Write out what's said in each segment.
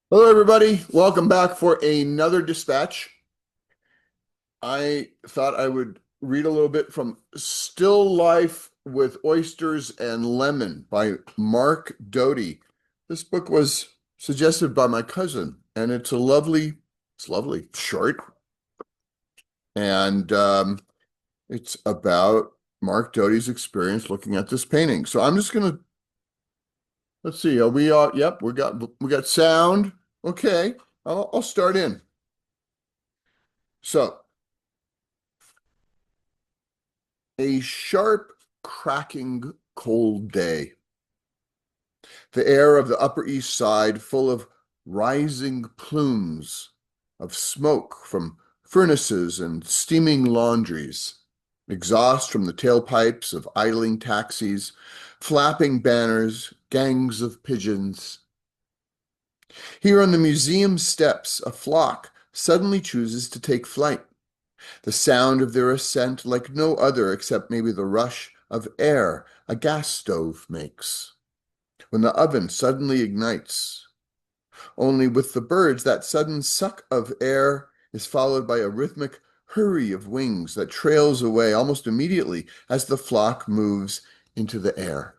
Hello, everybody. Welcome back for another dispatch. I thought I would read a little bit from Still Life with Oysters and Lemon by Mark Doty. This book was suggested by my cousin, and it's lovely, short, and it's about Mark Doty's experience looking at this painting. So I'm just gonna let's see. Are we yep, we got sound. Okay, I'll start in. So. A sharp, cracking, cold day. The air of the Upper East Side full of rising plumes of smoke from furnaces and steaming laundries, exhaust from the tailpipes of idling taxis, flapping banners, gangs of pigeons. Here on the museum steps, a flock suddenly chooses to take flight. The sound of their ascent like no other except maybe the rush of air a gas stove makes when the oven suddenly ignites. Only with the birds, that sudden suck of air is followed by a rhythmic hurry of wings that trails away almost immediately as the flock moves into the air.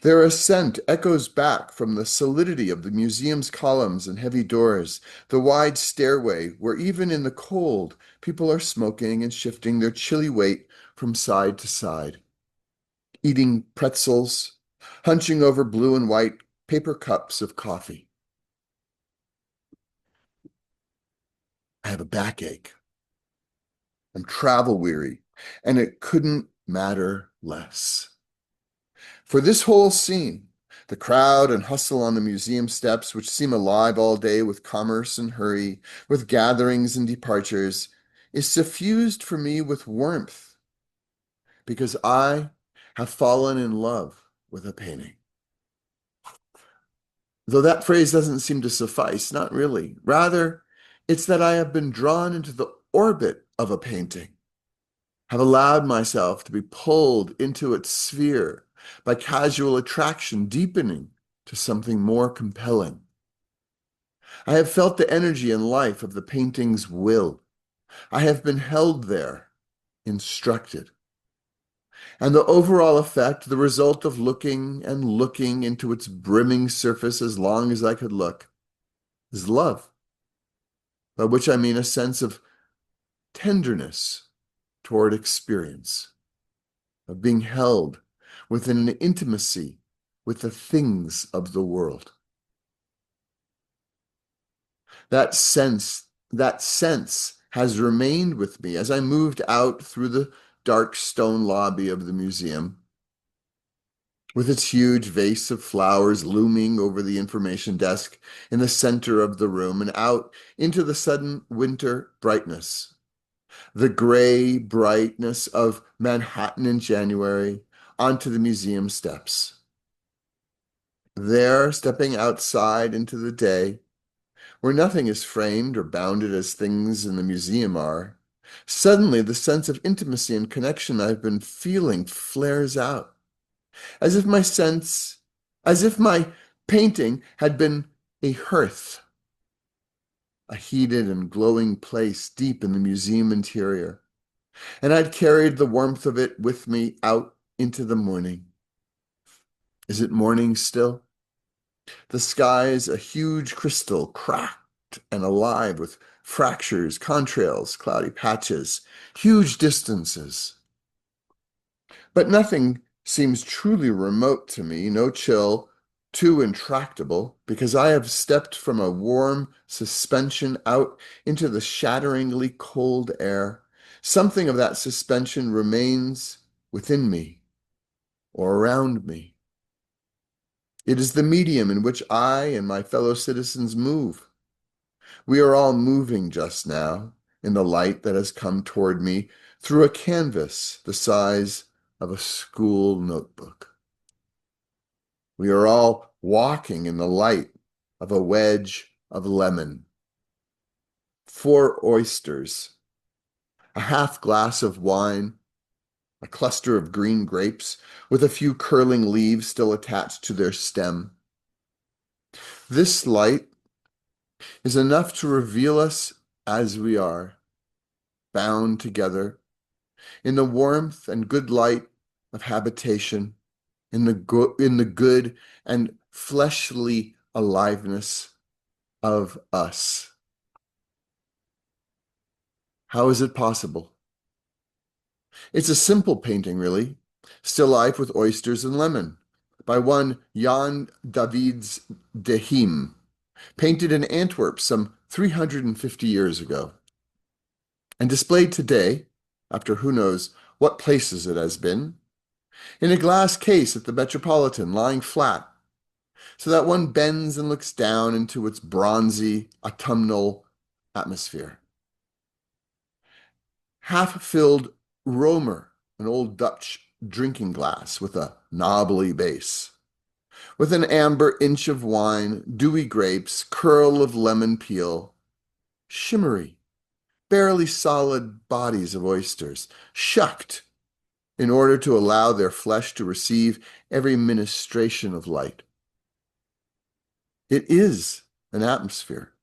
Their ascent echoes back from the solidity of the museum's columns and heavy doors, the wide stairway where even in the cold people are smoking and shifting their chilly weight from side to side, eating pretzels, hunching over blue and white paper cups of coffee. I have a backache. I'm travel weary, and it couldn't matter less. For this whole scene, the crowd and hustle on the museum steps, which seem alive all day with commerce and hurry, with gatherings and departures, is suffused for me with warmth because I have fallen in love with a painting. Though that phrase doesn't seem to suffice, not really. Rather, it's that I have been drawn into the orbit of a painting, have allowed myself to be pulled into its sphere by casual attraction deepening to something more compelling. I have felt the energy and life of the painting's will. I have been held there, instructed. And the overall effect, the result of looking and looking into its brimming surface as long as I could look, is love, by which I mean a sense of tenderness toward experience, of being held within an intimacy with the things of the world. That sense has remained with me as I moved out through the dark stone lobby of the museum, with its huge vase of flowers looming over the information desk in the center of the room, and out into the sudden winter brightness, the gray brightness of Manhattan in January, onto the museum steps. There, stepping outside into the day, where nothing is framed or bounded as things in the museum are, suddenly the sense of intimacy and connection I've been feeling flares out, as if my sense, as if my painting had been a hearth, a heated and glowing place deep in the museum interior, and I'd carried the warmth of it with me out into the morning. Is it morning still? The sky's a huge crystal, cracked and alive with fractures, contrails, cloudy patches, huge distances. But nothing seems truly remote to me, no chill, too intractable, because I have stepped from a warm suspension out into the shatteringly cold air. Something of that suspension remains within me or around me. It is the medium in which I and my fellow citizens move. We are all moving just now in the light that has come toward me through a canvas the size of a school notebook. We are all walking in the light of a wedge of lemon, 4 oysters, a half glass of wine, a cluster of green grapes with a few curling leaves still attached to their stem. This light is enough to reveal us as we are, bound together in the warmth and good light of habitation, in the good and fleshly aliveness of us. How is it possible? It's a simple painting, really. Still life with oysters and lemon, by one Jan Davids de Heem, painted in Antwerp some 350 years ago, and displayed today, after who knows what places it has been, in a glass case at the Metropolitan, lying flat, so that one bends and looks down into its bronzy, autumnal atmosphere. Half-filled Romer, an old Dutch drinking glass with a knobbly base, with an amber inch of wine, dewy grapes, curl of lemon peel, shimmery, barely solid bodies of oysters, shucked in order to allow their flesh to receive every ministration of light. It is an atmosphere.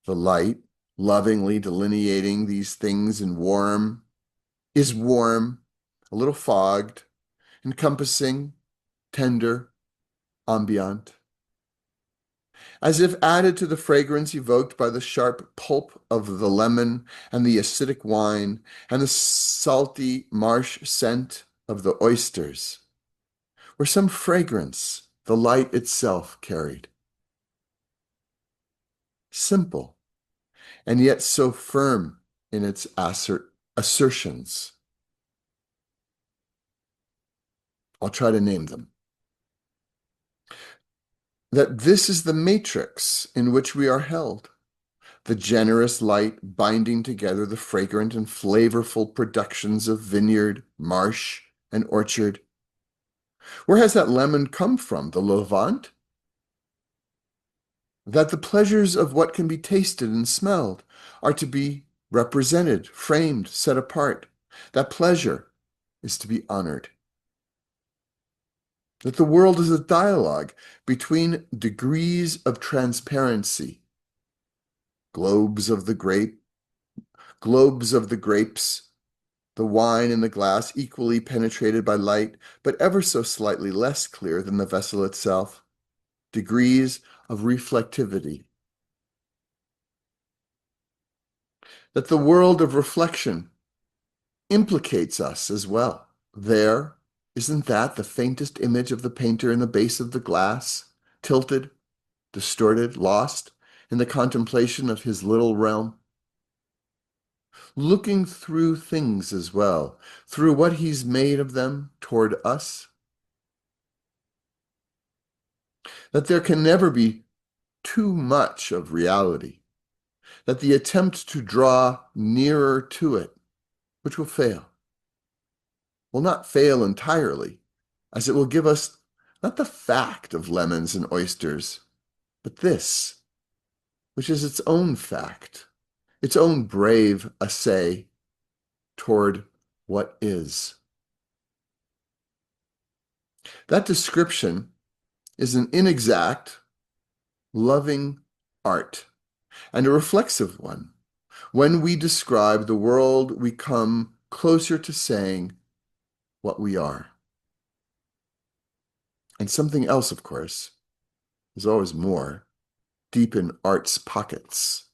The light, lovingly delineating these things is warm, a little fogged, encompassing, tender, ambient, as if added to the fragrance evoked by the sharp pulp of the lemon and the acidic wine and the salty marsh scent of the oysters, were some fragrance the light itself carried. Simple, and yet so firm in its assertions. I'll try to name them. That this is the matrix in which we are held, the generous light binding together the fragrant and flavorful productions of vineyard, marsh, and orchard. Where has that lemon come from? The Levant? That the pleasures of what can be tasted and smelled are to be represented, framed, set apart. That pleasure is to be honored. That the world is a dialogue between degrees of transparency, globes of the grapes, the wine in the glass equally penetrated by light, but ever so slightly less clear than the vessel itself, degrees of reflectivity. That the world of reflection implicates us as well. There, isn't that the faintest image of the painter in the base of the glass, tilted, distorted, lost in the contemplation of his little realm? Looking through things as well, through what he's made of them toward us, that there can never be too much of reality, that the attempt to draw nearer to it, which will fail, will not fail entirely, as it will give us not the fact of lemons and oysters, but this, which is its own fact, its own brave essay toward what is. That description is an inexact, loving art, and a reflexive one. When we describe the world, we come closer to saying what we are. And something else, of course, is always more, deep in art's pockets,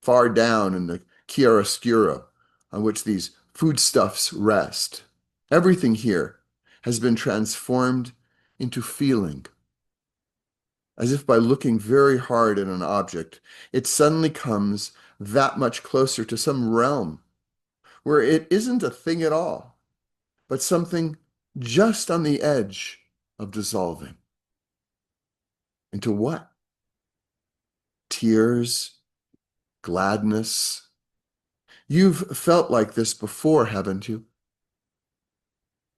far down in the chiaroscuro on which these foodstuffs rest. Everything here has been transformed into feeling, as if by looking very hard at an object, it suddenly comes that much closer to some realm where it isn't a thing at all, but something just on the edge of dissolving. Into what? Tears, gladness. You've felt like this before, haven't you?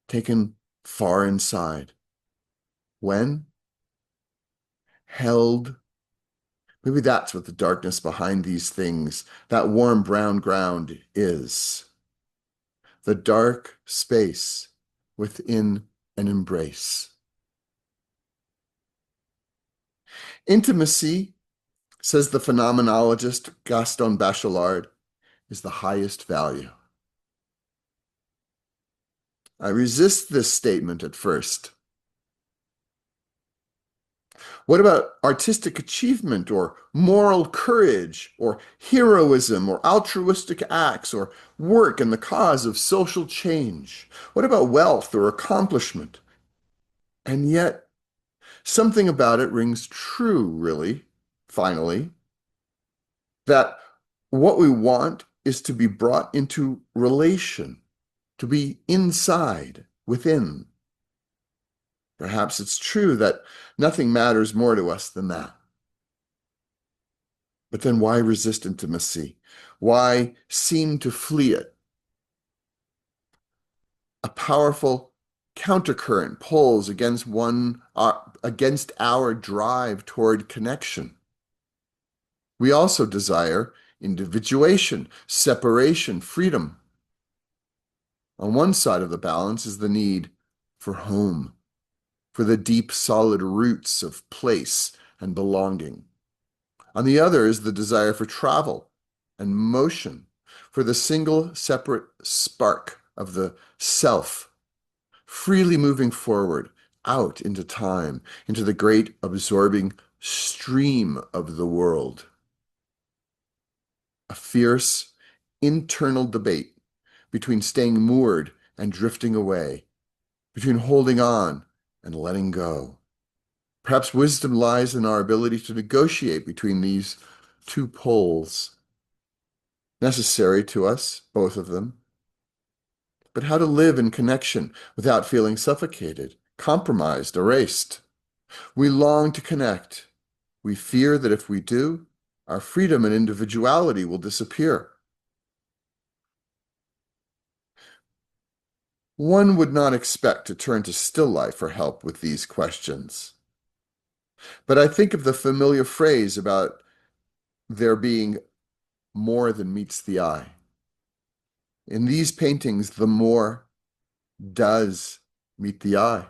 Taken far inside. When? Held. Maybe that's what the darkness behind these things, that warm brown ground, is. The dark space within an embrace. Intimacy, says the phenomenologist Gaston Bachelard, is the highest value. I resist this statement at first. What about artistic achievement or moral courage or heroism or altruistic acts or work in the cause of social change? What about wealth or accomplishment? And yet, something about it rings true, really, finally, that what we want is to be brought into relation, to be inside, within. Perhaps it's true that nothing matters more to us than that. But then why resist intimacy? Why seem to flee it? A powerful countercurrent pulls against our drive toward connection. We also desire individuation, separation, freedom. On one side of the balance is the need for home, for the deep, solid roots of place and belonging. On the other is the desire for travel and motion, for the single, separate spark of the self, freely moving forward, out into time, into the great absorbing stream of the world. A fierce internal debate between staying moored and drifting away, between holding on and letting go. Perhaps wisdom lies in our ability to negotiate between these two poles, necessary to us, both of them. But how to live in connection without feeling suffocated, compromised, erased? We long to connect. We fear that if we do, our freedom and individuality will disappear. One would not expect to turn to still life for help with these questions. But I think of the familiar phrase about there being more than meets the eye. In these paintings, the more does meet the eye.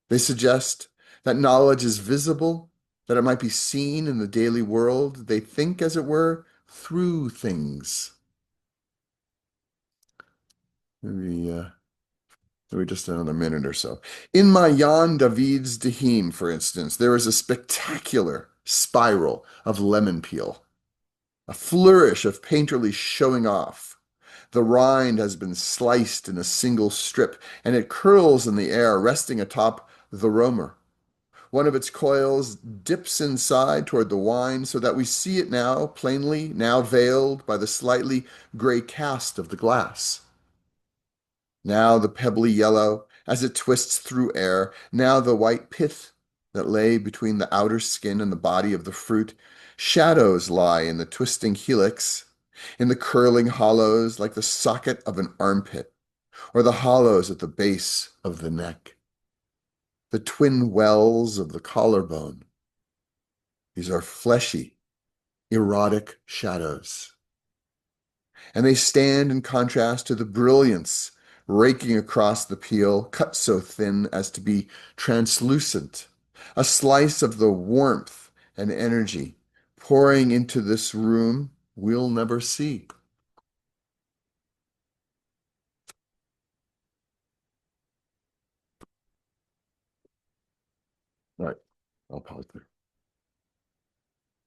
They suggest that knowledge is visible, that it might be seen in the daily world. They think, as it were, through things. Maybe just another minute or so. In my Jan David's Dehim, for instance, there is a spectacular spiral of lemon peel, a flourish of painterly showing off. The rind has been sliced in a single strip, and it curls in the air, resting atop the romer. One of its coils dips inside toward the wine so that we see it now plainly, now veiled by the slightly gray cast of the glass. Now the pebbly yellow as it twists through air, now the white pith that lay between the outer skin and the body of the fruit. Shadows lie in the twisting helix, in the curling hollows like the socket of an armpit, or the hollows at the base of the neck. The twin wells of the collarbone. These are fleshy, erotic shadows. And they stand in contrast to the brilliance raking across the peel, cut so thin as to be translucent, a slice of the warmth and energy pouring into this room we'll never see. All right, I'll pause there.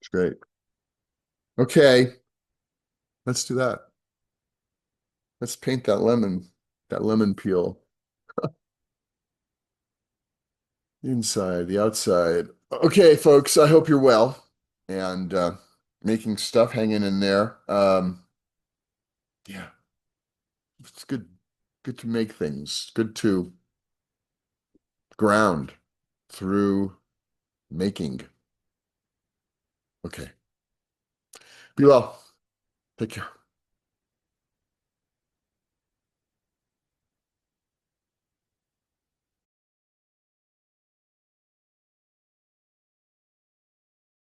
It's great. Okay, let's do that. Let's paint that lemon peel. The inside, the outside. Okay, folks, I hope you're well and making stuff hanging in there. Yeah, it's good to make things, good to ground through making. Okay, be well. Take care.